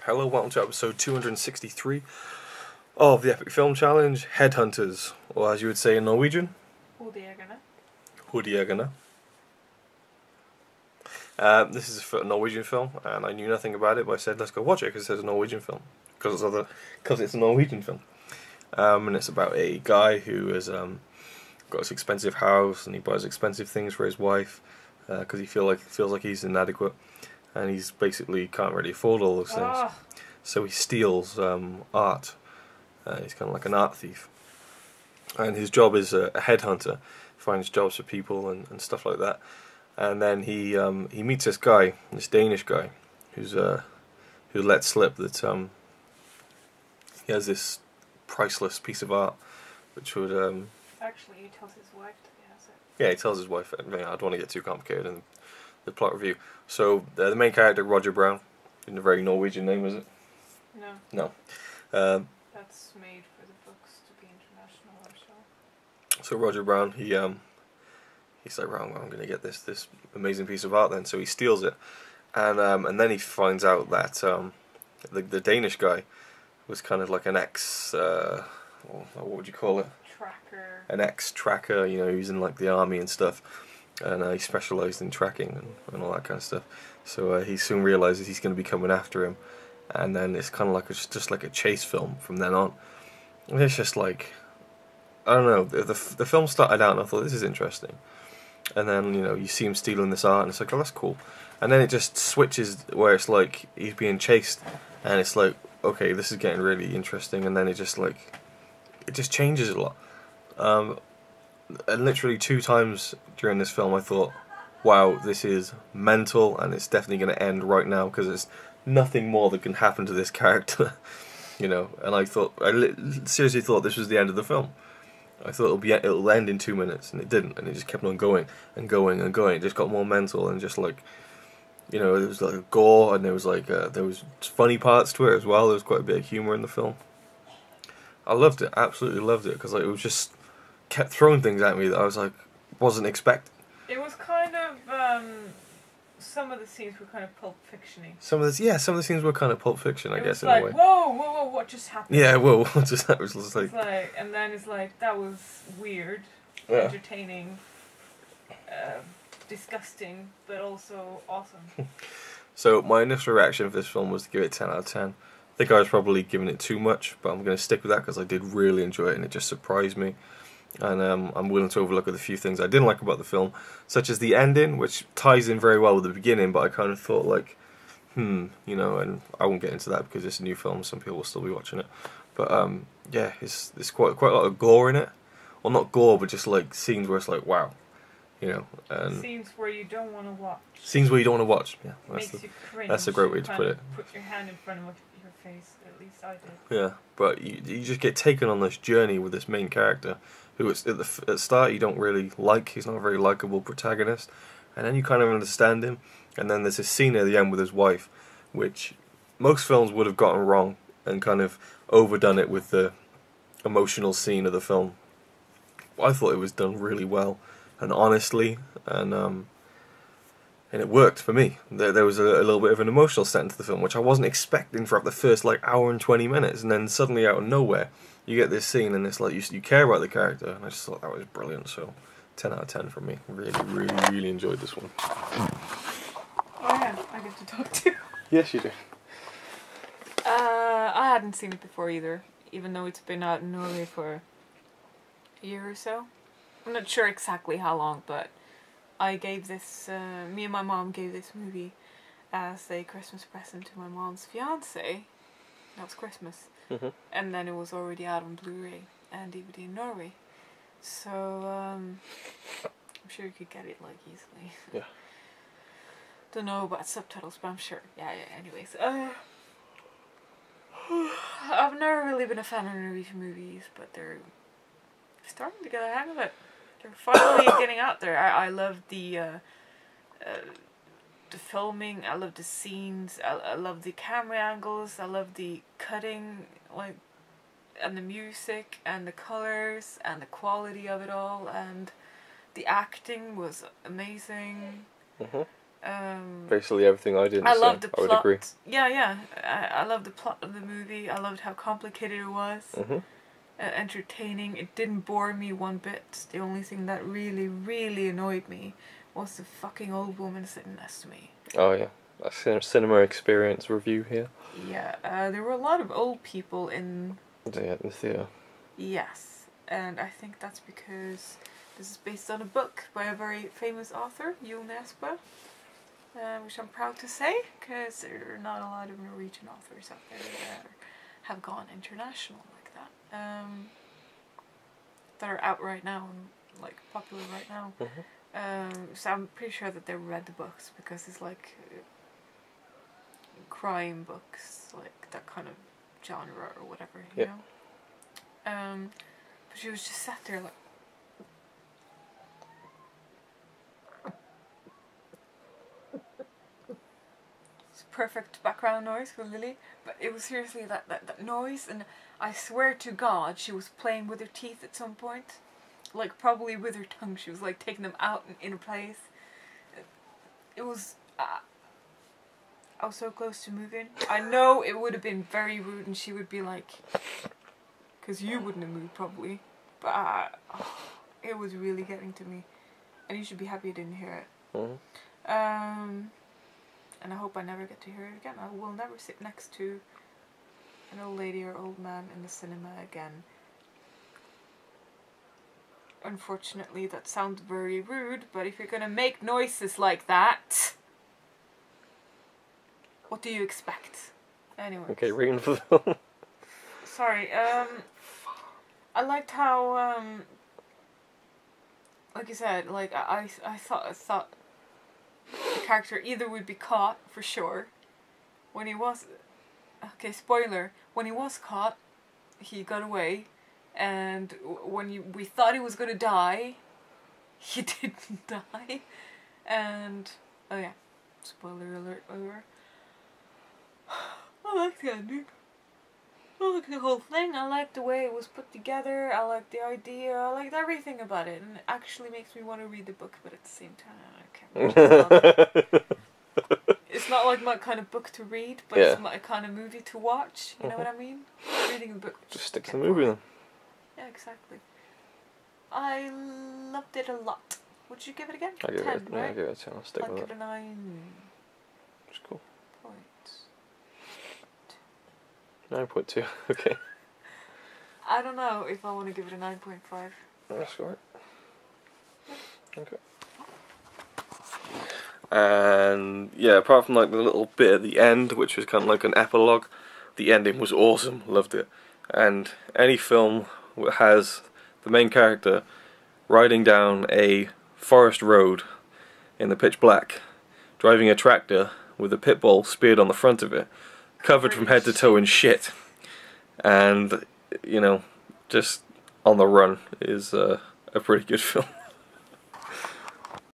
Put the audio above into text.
Hello, welcome to episode 263 of the Epic Film Challenge, Headhunters, or as you would say in Norwegian, Hodjegerne. This is a Norwegian film, and I knew nothing about it, but I said let's go watch it because it says a Norwegian film, because it's a Norwegian film. And it's about a guy who has got this expensive house, and he buys expensive things for his wife because he feels like he's inadequate. And he's basically can't really afford all those things. So he steals art. He's kind of like an art thief. And his job is a headhunter. Finds jobs for people and stuff like that. And then he meets this guy, this Danish guy, who let slip that he has this priceless piece of art, which would... Actually, he tells his wife that he has it. Yeah, he tells his wife. I don't want to get too complicated in the plot review. So the main character, Roger Brown, in a very Norwegian name, is it? No. No. That's made for the books to be international, I'm sure. So Roger Brown, he's like, right, well, I'm going to get this amazing piece of art then. So he steals it, and then he finds out that the Danish guy was kind of like an what would you call it? Tracker. An ex-tracker. You know, he was in like the army and stuff. And he specialised in tracking and all that kind of stuff. So he soon realises he's going to be coming after him, and then it's kind of like just like a chase film from then on. And it's just like, I don't know. The film started out and I thought this is interesting, and then you see him stealing this art and it's like, oh, that's cool. And then it just switches where it's like he's being chased, and it's like, okay, this is getting really interesting. And then it just changes a lot. And literally 2 times during this film I thought, wow, this is mental, and it's definitely going to end right now because there's nothing more that can happen to this character. And I seriously thought this was the end of the film. I thought it'll end in 2 minutes, and it didn't, and it just kept on going and going and going. It just got more mental, and just like, there was like gore, and there was funny parts to it as well. There was quite a bit of humour in the film. I loved it, absolutely loved it, because it was just kept throwing things at me that I was like, wasn't expecting. It was kind of, some of the scenes were kind of Pulp Fiction-y. Some of the scenes were kind of Pulp Fiction, I guess, in a way. Whoa, what just happened? Yeah, whoa, what just happened? It was like... And then it's like, that was weird, yeah. Entertaining, disgusting, but also awesome. So my initial reaction for this film was to give it 10 out of 10. I think I was probably giving it too much, but I'm going to stick with that because I did really enjoy it and it just surprised me. And I'm willing to overlook a few things I didn't like about the film, such as the ending, which ties in very well with the beginning, but I kind of thought like, and I won't get into that because it's a new film, some people will still be watching it. But yeah, there's quite a lot of gore in it. Well, not gore, but just like scenes where it's like, wow, and scenes where you don't want to watch. Scenes where you don't want to watch, yeah. Makes you cringe. That's a great way to put it. Put your hand in front of your face, at least I did. Yeah, but you just get taken on this journey with this main character, who at the start you don't really like. He's not a very likable protagonist, and then you kind of understand him. And then there's this scene at the end with his wife, which most films would have gotten wrong and kind of overdone it with the emotional scene of the film. I thought it was done really well and honestly, and it worked for me. There was a little bit of an emotional set into the film, which I wasn't expecting for the first hour and 20 minutes, and then suddenly out of nowhere you get this scene and it's like you care about the character, and I just thought that was brilliant. So 10 out of 10 from me. Really enjoyed this one. Oh yeah, I get to talk too. Yes, you do. I hadn't seen it before either, even though it's been out in Norway for a year or so. I'm not sure exactly how long, but I gave this, me and my mom gave this movie as a Christmas present to my mom's fiance. That was Christmas. Mm-hmm. And then it was already out on Blu-ray and DVD in Norway. So, I'm sure you could get it easily. Yeah. Don't know about subtitles, but I'm sure. Yeah, anyways. I've never really been a fan of Norwegian movies, but they're starting to get a hang of it. They're finally getting out there. I love the filming. I love the scenes. I love the camera angles. I love the cutting, and the music and the colors and the quality of it all. And the acting was amazing. Mm-hmm. Basically everything I didn't I say, loved the I would plot. agree. Yeah. I loved the plot of the movie. I loved how complicated it was. Entertaining. It didn't bore me one bit. The only thing that really, really annoyed me was the fucking old woman sitting next to me. Oh yeah, a cinema experience review here. Yeah, there were a lot of old people in... Yeah, the theatre. Yes, and I think that's because this is based on a book by a very famous author, Yul Nesbø, which I'm proud to say, because there are not a lot of Norwegian authors out there that have gone international like that. That are out right now and like popular right now. So I'm pretty sure that they read the books because it's like crime books, like that kind of genre or whatever, you know. But she was just sat there like. It's perfect background noise for Lily, but it was seriously that noise, and I swear to God she was playing with her teeth at some point. Like, probably with her tongue, she was like taking them out in a place. It was... I was so close to moving. I know it would have been very rude and she would be like... Because you wouldn't have moved probably. But it was really getting to me. And you should be happy I didn't hear it. And I hope I never get to hear it again. I will never sit next to an old lady or old man in the cinema again. Unfortunately, that sounds very rude, but if you're gonna make noises like that, what do you expect? Anyway. Okay, reading for the film. Sorry, I liked how, like you said, like, I thought the character either would be caught, for sure, when he was, okay, spoiler, when he was caught, he got away, and when we thought he was gonna die, he didn't die, and, oh yeah, spoiler alert over. I like the ending. I like the whole thing. I like the way it was put together. I like the idea. I liked everything about it, and it actually makes me want to read the book, but at the same time, I can't. It's not like my kind of book to read, but it's my kind of movie to watch. You know what I mean? Reading a book. Just stick to the movie then. Yeah, exactly. I loved it a lot. Would you give it again? I give 10, it. right? I give it a 10. I'll stick with it. I'll give it a 9. It's cool. Points. 9.2. Okay. I don't know if I want to give it a 9.5. That's alright. Okay. And yeah, apart from like the little bit at the end, which was kind of like an epilogue, the ending was awesome. Loved it. And any film that has the main character riding down a forest road in the pitch black, driving a tractor with a pit bull speared on the front of it, covered from head to toe in shit, and you know, just on the run, is a pretty good film.